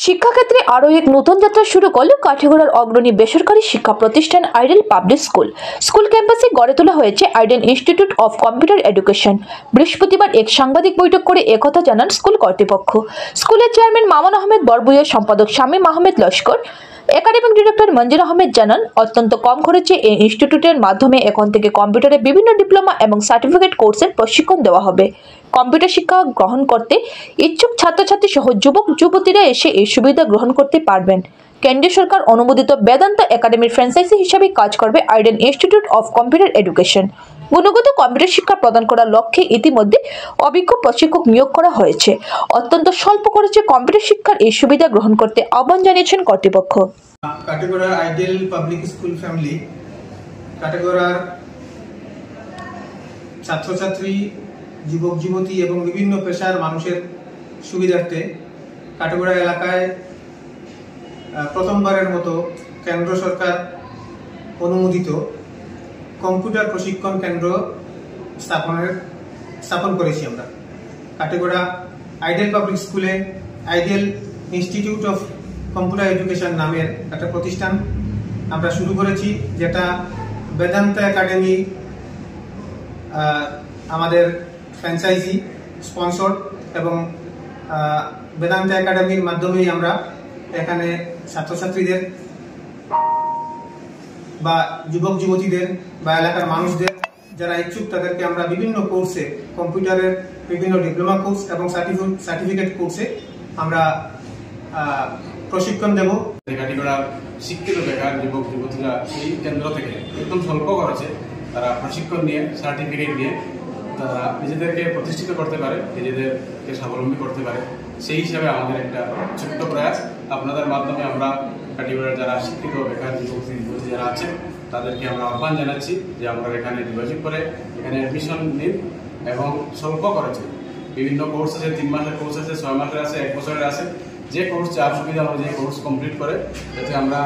শিক্ষাক্ষেত্রে আরও এক নতুন যাত্রা শুরু করল কাঠিগড়ার অগ্রণী বেসরকারি শিক্ষা প্রতিষ্ঠান আইডেল পাবলিক স্কুল। স্কুল ক্যাম্পাসে গড়ে তোলা হয়েছে Ideal Institute of Computer Education. বৃহস্পতিবার এক সাংবাদিক বৈঠক করে একথা জানান স্কুল কর্তৃপক্ষ। স্কুলের চেয়ারম্যান মামুন আহমেদ বরবুইয়া, সম্পাদক শামীম আহমেদ লস্কর, একাডেমিক ডিরেক্টর মঞ্জুর আহমেদ জানান, অত্যন্ত কম খরচে এই ইনস্টিটিউটের মাধ্যমে এখন থেকে কম্পিউটারে বিভিন্ন ডিপ্লোমা এবং সার্টিফিকেট কোর্সের প্রশিক্ষণ দেওয়া হবে। কম্পিউটার শিক্ষা গ্রহণ করতে ইচ্ছুক ছাত্রছাত্রী সহ যুবক যুবতীরা এসে এই সুবিধা গ্রহণ করতে পারবেন। কেন্দ্রীয় সরকার অনুমোদিত বেদান্ত একাডেমির ফ্র্যাঞ্চাইজি হিসেবে কাজ করবে Ideal Institute of Computer Education. গুণগত কম্পিউটার শিক্ষা প্রদান করার লক্ষ্যে ইতিমধ্যে অভিজ্ঞ প্রশিক্ষক নিয়োগ করা হয়েছে। অত্যন্ত স্বল্প খরচে কম্পিউটার শিক্ষার এই সুবিধা গ্রহণ করতে আহ্বান জানিয়েছেন কর্তৃপক্ষ। কাটিগড়ার আইডেল পাবলিক স্কুল ফ্যামিলি কাটিগড়ার ছাত্রছাত্রী, যুবক যুবতী এবং বিভিন্ন পেশার মানুষের সুবিধার্থে কাটিগড়া এলাকায় প্রথমবারের মতো কেন্দ্র সরকার অনুমোদিত কম্পিউটার প্রশিক্ষণ কেন্দ্র স্থাপন করেছি। আমরা কাটিগড়া আইডেল পাবলিক স্কুলে Ideal Institute of Computer Education নামের একটা প্রতিষ্ঠান আমরা শুরু করেছি, যেটা বেদান্ত একাডেমি আমাদের ফ্র্যাঞ্চাইজি স্পন্সর, এবং বেদান্ত একাডেমির মাধ্যমেই আমরা এখানে ছাত্রছাত্রীদের বা যুবক যুবতীদের বা এলাকার মানুষদের যারা ইচ্ছুক তাদেরকে আমরা বিভিন্ন কোর্সে, কম্পিউটারের বিভিন্ন ডিপ্লোমা কোর্স এবং সার্টিফিকেট কোর্সে আমরা প্রশিক্ষণ দেব। কাটিগড়ার শিক্ষিত বেকার যুবক যুবতীরা এই কেন্দ্র থেকে একদম স্বল্প খরচে তারা প্রশিক্ষণ নিয়ে, সার্টিফিকেট নিয়ে তারা নিজেদেরকে প্রতিষ্ঠিত করতে পারে, নিজেদেরকে স্বাবলম্বী করতে পারে। সেই হিসাবে আমাদের একটা ছোট্ট প্রয়াস। আপনাদের মাধ্যমে আমরা কাটিগড়ার যারা শিক্ষিত বেকার যুবক যুবতী যারা আছেন তাদেরকে আমরা আহ্বান জানাচ্ছি যে আমরা এখানে যোগাযোগ করে এখানে অ্যাডমিশন নিন এবং স্বল্প খরচে বিভিন্ন কোর্স আছে, 3 মাসের কোর্স আছে, 6 মাসের আছে, 1 বছরের আছে। যে কোর্স যার সুবিধা অনুযায়ী কোর্স কমপ্লিট করে, যাতে আমরা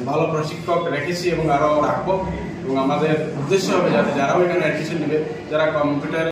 ভালো প্রশিক্ষক রেখেছি এবং আরও রাখবো। এবং আমাদের উদ্দেশ্য হবে যাতে যারাও এখানে অ্যাডমিশন নেবে, যারা কম্পিউটার